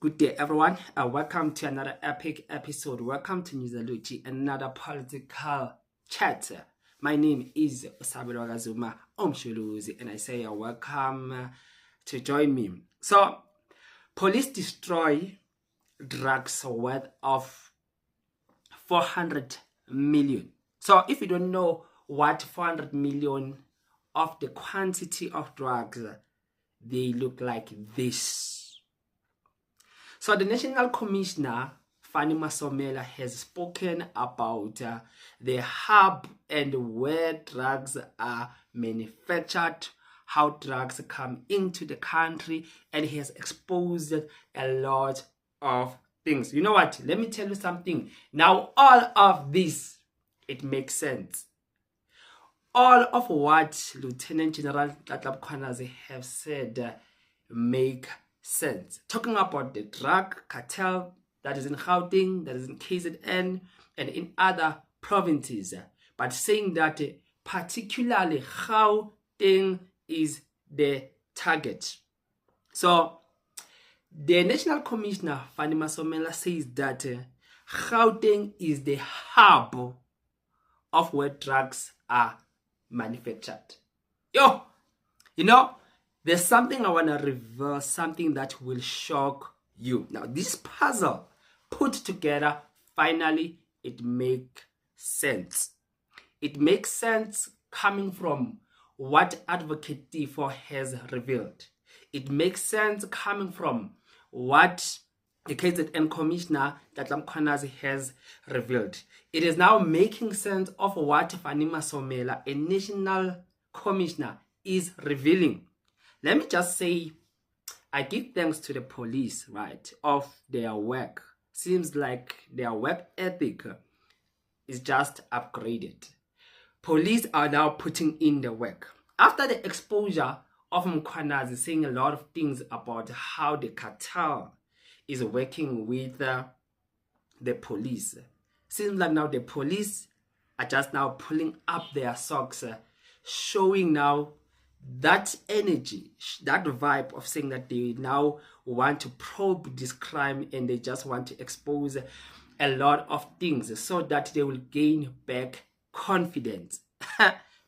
Good day, everyone. Welcome to another epic episode. Welcome to Nizaluchi, another political chat. My name is Osabelo Gazuma Omshuluzi, and I say you're welcome to join me. So, police destroy drugs worth of 400 million. So, if you don't know what 400 million of the quantity of drugs, they look like this. So the National Commissioner, Fannie Masomola, has spoken about the hub and where drugs are manufactured, how drugs come into the country, and he has exposed a lot of things. You know what? Let me tell you something. Now, all of this, it makes sense. All of what Lieutenant General Adv Mkhwanazi have said make sense. Talking about the drug cartel that is in Gauteng, that is in KZN, and in other provinces, but saying that particularly Gauteng is the target. So the National Commissioner, Fannie Masomola, says that Gauteng is the hub of where drugs are manufactured. You know, there's something I want to reveal, something that will shock you. Now, this puzzle put together, finally, it makes sense. It makes sense coming from what Advocate Teffo has revealed. It makes sense coming from what the KZN Commissioner, Adv Mkhwanazi, has revealed. It is now making sense of what Fannie Masomola, a national commissioner, is revealing. Let me just say, I give thanks to the police, right, of their work. Seems like their work ethic is just upgraded. Police are now putting in the work. After the exposure of Mkhwanazi saying a lot of things about how the cartel is working with the police, seems like now the police are just now pulling up their socks, showing now that energy, that vibe of saying that they now want to probe this crime and they just want to expose a lot of things so that they will gain back confidence.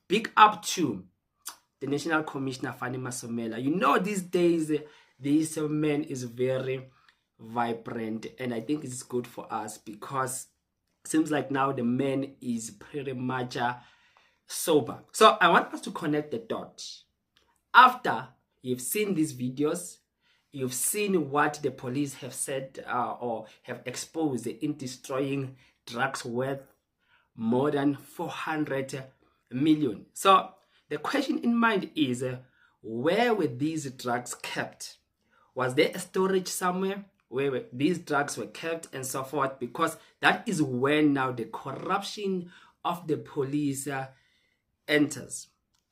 Big up to the National Commissioner, Fannie Masomola. You know, these days, this man is very vibrant, and I think it's good for us because it seems like now the man is pretty much sober. So I want us to connect the dots. After you've seen these videos, you've seen what the police have said or have exposed in destroying drugs worth more than 400 million. So the question in mind is, where were these drugs kept? Was there a storage somewhere where these drugs were kept and so forth? Because that is when now the corruption of the police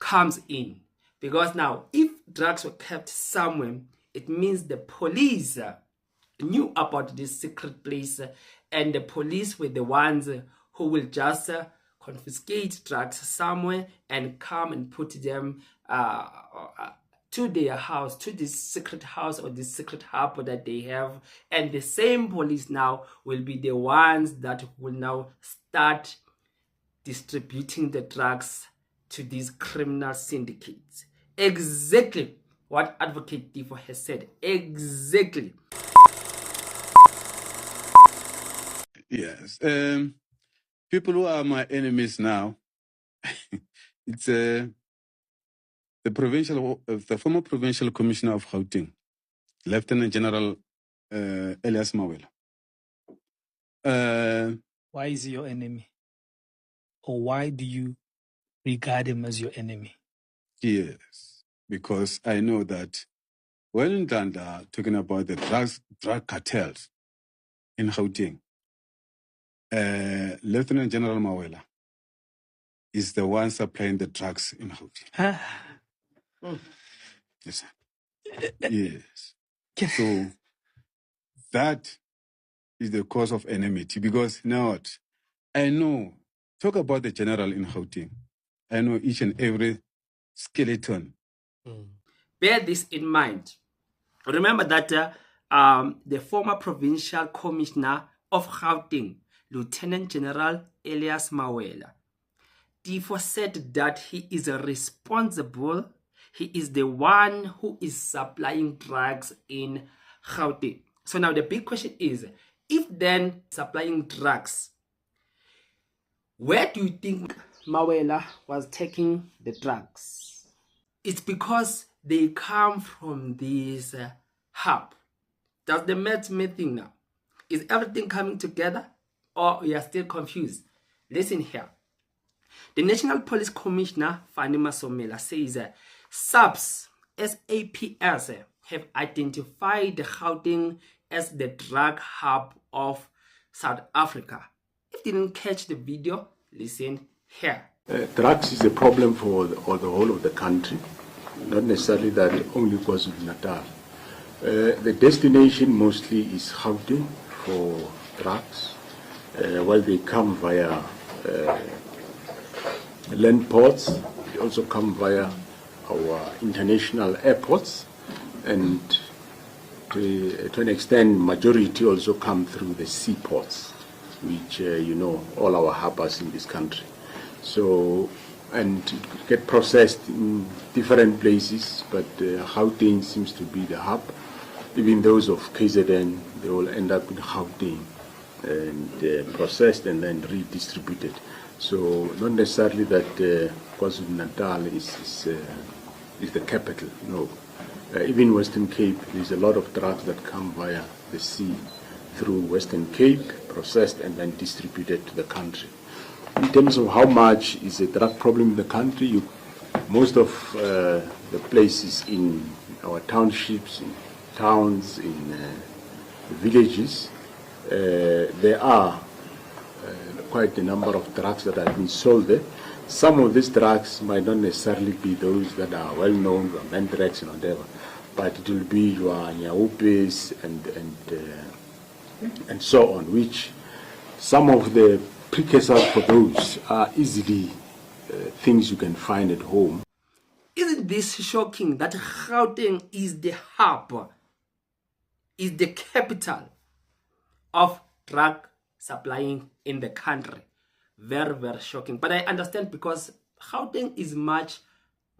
comes in. Because now, if drugs were kept somewhere, it means the police knew about this secret place, and the police were the ones who will just confiscate drugs somewhere and come and put them to their house, to this secret house or this secret hub that they have. And the same police now will be the ones that will now start distributing the drugs to these criminal syndicates. Exactly what Advocate Teffo has said. Exactly. Yes. People who are my enemies now, it's the former provincial commissioner of Gauteng, Lieutenant General Elias Mawela. Why is he your enemy? Or why do you regard him as your enemy? Yes, because I know that when Ndanda talking about the drug cartels in Gauteng, Lieutenant General Mawela is the one supplying the drugs in Gauteng. Yes. Yes. So that is the cause of enmity, because now what? I know, talk about the general in Gauteng. I know each and every skeleton. Bear this in mind. Remember that the former provincial commissioner of Gauteng, Lieutenant General Elias Mawela. Teffo said that he is responsible. He is the one who is supplying drugs in Gauteng. So now the big question is, if then supplying drugs, where do you think Mawela was taking the drugs? It's because they come from this hub. Does the math thing now? Is everything coming together, or we are still confused? Listen here. The National Police Commissioner, Fannie Masomola, says SAPS, SAPS have identified Gauteng as the drug hub of South Africa. If you didn't catch the video, listen here. Drugs is a problem for the whole of the country, not necessarily that only KwaZulu-Natal. The destination mostly is Gauteng for drugs, while they come via land ports. They also come via our international airports, and to an extent, majority also come through the seaports, which all our harbors in this country. So, and get processed in different places, but Gauteng seems to be the hub. Even those of KZN, they all end up in Gauteng and processed and then redistributed. So not necessarily that KwaZulu-Natal is the capital, no. Even Western Cape, there's a lot of drugs that come via the sea through Western Cape, processed and then distributed to the country. In terms of how much is a drug problem in the country, most of the places in our townships, in towns, in villages, there are quite a number of drugs that have been sold there. Some of these drugs might not necessarily be those that are well known, Menthrex and whatever, but it will be your Nyaupes and so on, which some of the precursors for those are easily things you can find at home. Isn't this shocking that Gauteng is the hub, is the capital of drug supplying in the country? Very, very shocking. But I understand, because Gauteng is much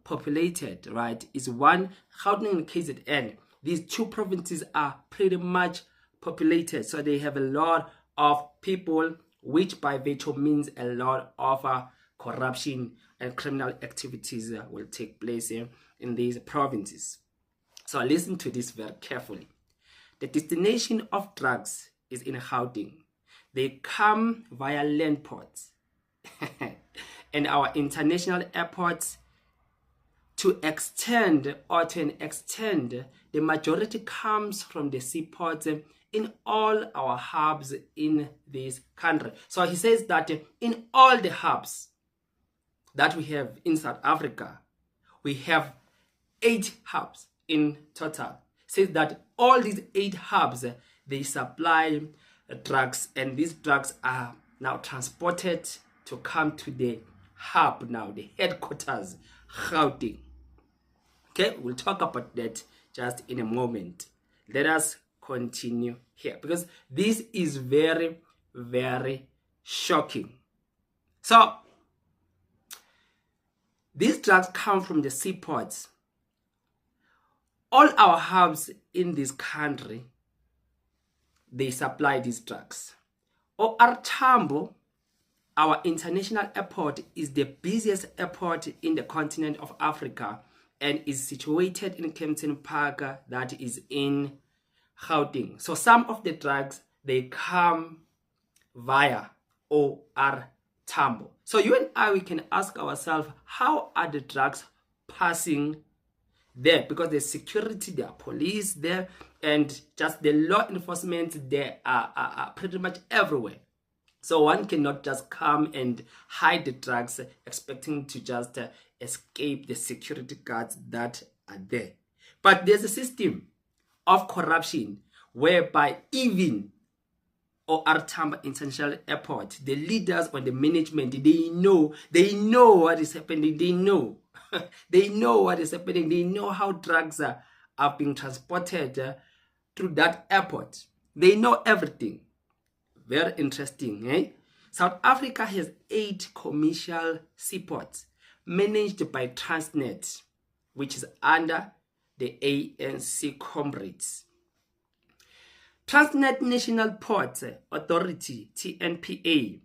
populated, right? It's one, Gauteng and KZN. These two provinces are pretty much populated. So they have a lot of people, which by virtue means a lot of corruption and criminal activities will take place in these provinces. So listen to this very carefully. The destination of drugs is in Gauteng. They come via land ports and our international airports. To an extent, the majority comes from the seaports in all our hubs in this country. So he says that in all the hubs that we have in South Africa, we have 8 hubs in total. Says that all these 8 hubs, they supply drugs, and these drugs are now transported to come to the hub now, the headquarters, Gauteng. Okay, we'll talk about that just in a moment. Let us continue here, because this is very, very shocking. So, these drugs come from the seaports. All our hubs in this country, they supply these drugs. OR Tambo, our international airport, is the busiest airport in the continent of Africa and is situated in Kempton Park, that is in Gauteng. So some of the drugs, they come via OR Tambo. So you and I, we can ask ourselves, how are the drugs passing there? Because there's security, there are police there, and just the law enforcement there are pretty much everywhere. So one cannot just come and hide the drugs expecting to just escape the security guards that are there. But there's a system of corruption whereby even OR Tambo International Airport, the leaders or the management, they know what is happening. They know they know what is happening. They know how drugs are being transported through that airport. They know everything. Very interesting, eh? South Africa has 8 commercial seaports managed by Transnet, which is under the ANC comrades. Transnet National Ports Authority, TNPA.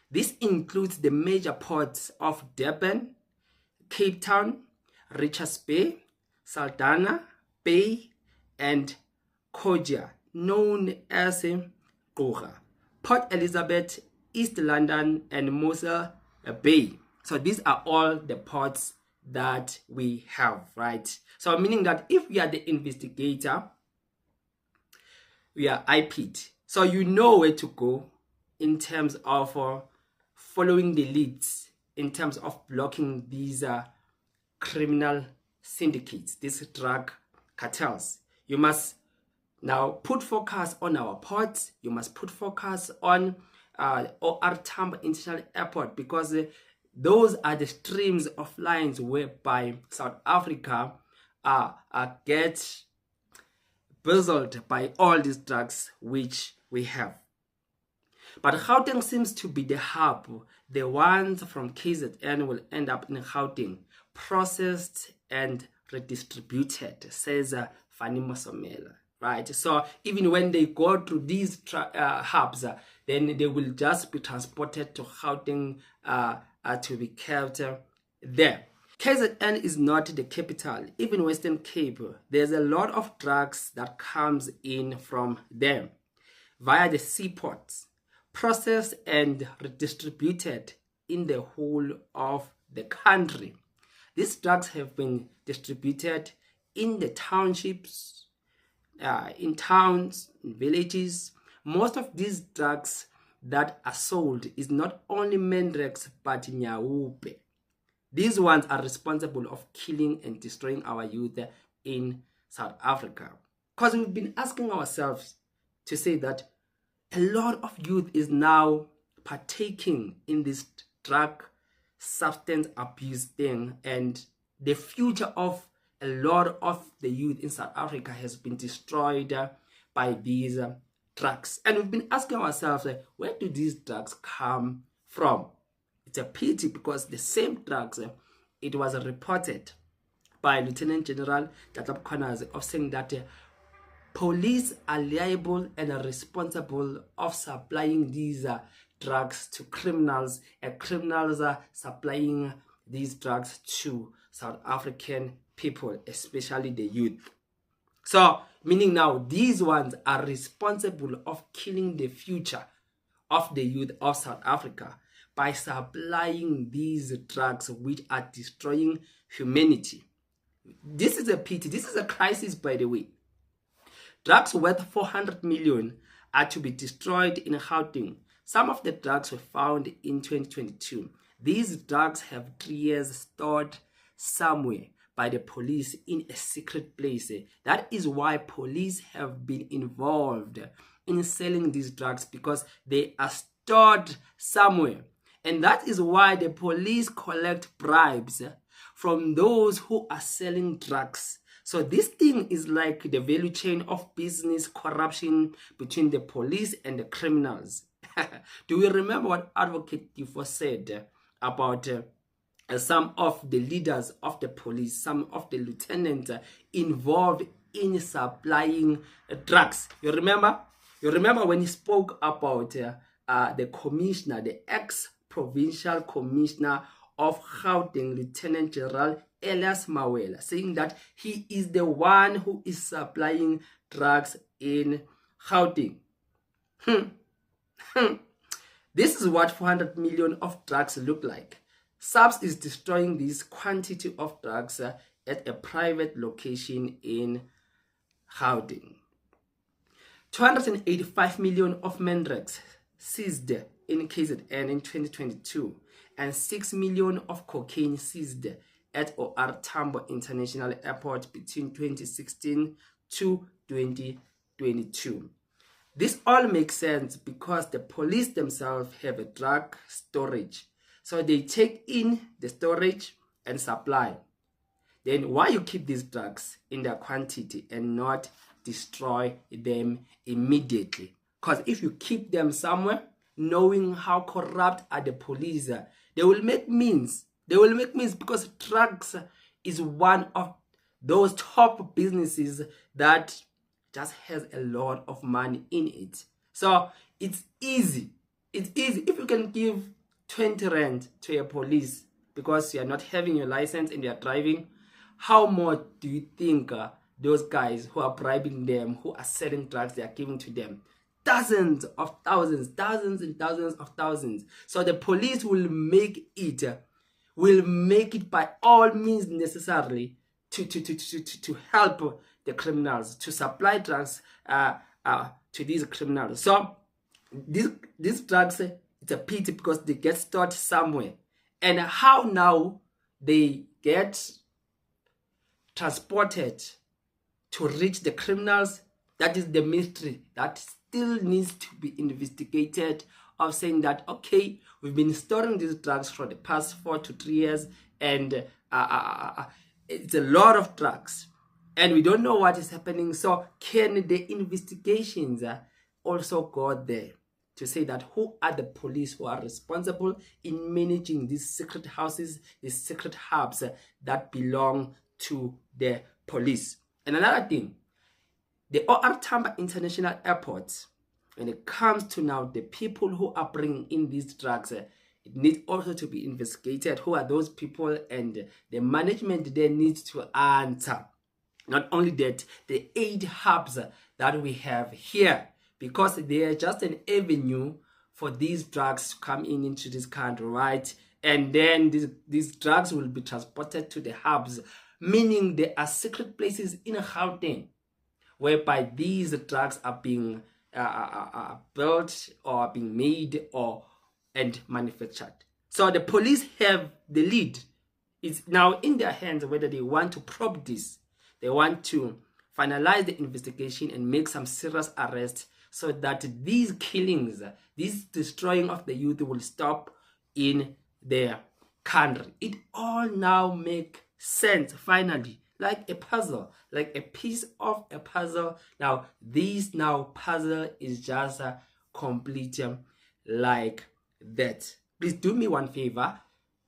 This includes the major ports of Durban, Cape Town, Richards Bay, Saldanha Bay, and Kodja, known as Gqoga, Port Elizabeth, East London, and Mossel Bay. So these are all the ports that we have, right? So meaning that if we are the investigator, we are IP'd. So you know where to go in terms of following the leads, in terms of blocking these criminal syndicates, these drug cartels. You must now put focus on our ports. You must put focus on OR Tambo International Airport, because those are the streams of lines whereby South Africa get puzzled by all these drugs which we have. But Gauteng seems to be the hub. The ones from KZN will end up in Gauteng, processed and redistributed, says Fannie Masomola. Right, so even when they go through these hubs, then they will just be transported to Gauteng to be kept there. KZN is not the capital. Even Western Cape, there's a lot of drugs that comes in from them via the seaports, processed and redistributed in the whole of the country. These drugs have been distributed in the townships, in towns, in villages. Most of these drugs that are sold is not only Mendrex but Nyaupe. These ones are responsible of killing and destroying our youth in South Africa. Because we've been asking ourselves to say that a lot of youth is now partaking in this drug substance abuse thing, and the future of a lot of the youth in South Africa has been destroyed by these drugs. And we've been asking ourselves, where do these drugs come from? It's a pity, because the same drugs, it was reported by Lieutenant General Adv Mkhwanazi of saying that police are liable and are responsible of supplying these drugs to criminals, and criminals are supplying these drugs to South African people, especially the youth. So, meaning now these ones are responsible of killing the future of the youth of South Africa by supplying these drugs which are destroying humanity. This is a pity. This is a crisis, by the way. Drugs worth 400 million are to be destroyed in Gauteng. Some of the drugs were found in 2022. These drugs have 3 years stored somewhere by the police in a secret place. That is why police have been involved in selling these drugs, because they are stored somewhere. And that is why the police collect bribes from those who are selling drugs. So this thing is like the value chain of business corruption between the police and the criminals. Do we remember what Advocate Teffo said about some of the leaders of the police, some of the lieutenants involved in supplying drugs? You remember? You remember when he spoke about the commissioner, the ex-provincial commissioner of Gauteng, Lieutenant General Mawela, saying that he is the one who is supplying drugs in Gauteng. This is what 400 million of drugs look like. SAPS is destroying this quantity of drugs at a private location in Gauteng. 285 million of Mendrex seized in KZN in 2022, and 6 million of cocaine seized at OR Tambo International Airport between 2016 to 2022. This all makes sense because the police themselves have a drug storage. So they take in the storage and supply. Then why you keep these drugs in their quantity and not destroy them immediately. Because if you keep them somewhere, knowing how corrupt are the police, they will make means. They will make means, because drugs is one of those top businesses that just has a lot of money in it. So it's easy. It's easy. If you can give 20 rand to a police because you are not having your license and you are driving, how more do you think those guys who are bribing them, who are selling drugs, they are giving to them? Thousands of thousands, thousands and thousands of thousands. So the police will make it by all means necessary to help the criminals, to supply drugs to these criminals. So these drugs, it's a pity because they get stored somewhere. And how now they get transported to reach the criminals, that is the mystery that still needs to be investigated, of saying that, okay, we've been storing these drugs for the past 4 to 3 years, and it's a lot of drugs, and we don't know what is happening. So can the investigations also go there to say that who are the police who are responsible in managing these secret houses, these secret hubs that belong to the police? And another thing, the OR Tambo International Airport, when it comes to now the people who are bringing in these drugs, it needs also to be investigated. Who are those people? And the management there needs to answer. Not only that, the 8 hubs that we have here, because they are just an avenue for these drugs to come into this country, right? And then these drugs will be transported to the hubs, meaning there are secret places in Gauteng whereby these drugs are being built or being made and manufactured. So the police have the lead. It's now in their hands whether they want to probe this. They want to finalize the investigation and make some serious arrests so that these killings, this destroying of the youth will stop in their country. It all now makes sense finally. Like a puzzle, like a piece of a puzzle. Now, this puzzle is just complete like that. Please do me one favor.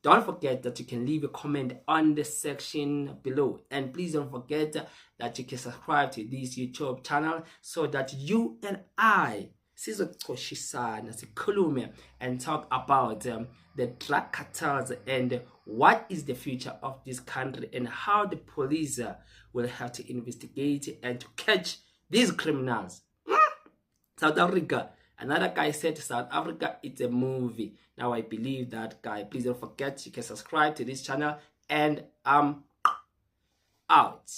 Don't forget that you can leave a comment on the section below. And please don't forget that you can subscribe to this YouTube channel so that you and I and talk about the drug cartels and what is the future of this country and how the police will have to investigate and to catch these criminals. South Africa, another guy said South Africa, it's a movie. Now I believe that guy. Please don't forget you can subscribe to this channel, and I'm out.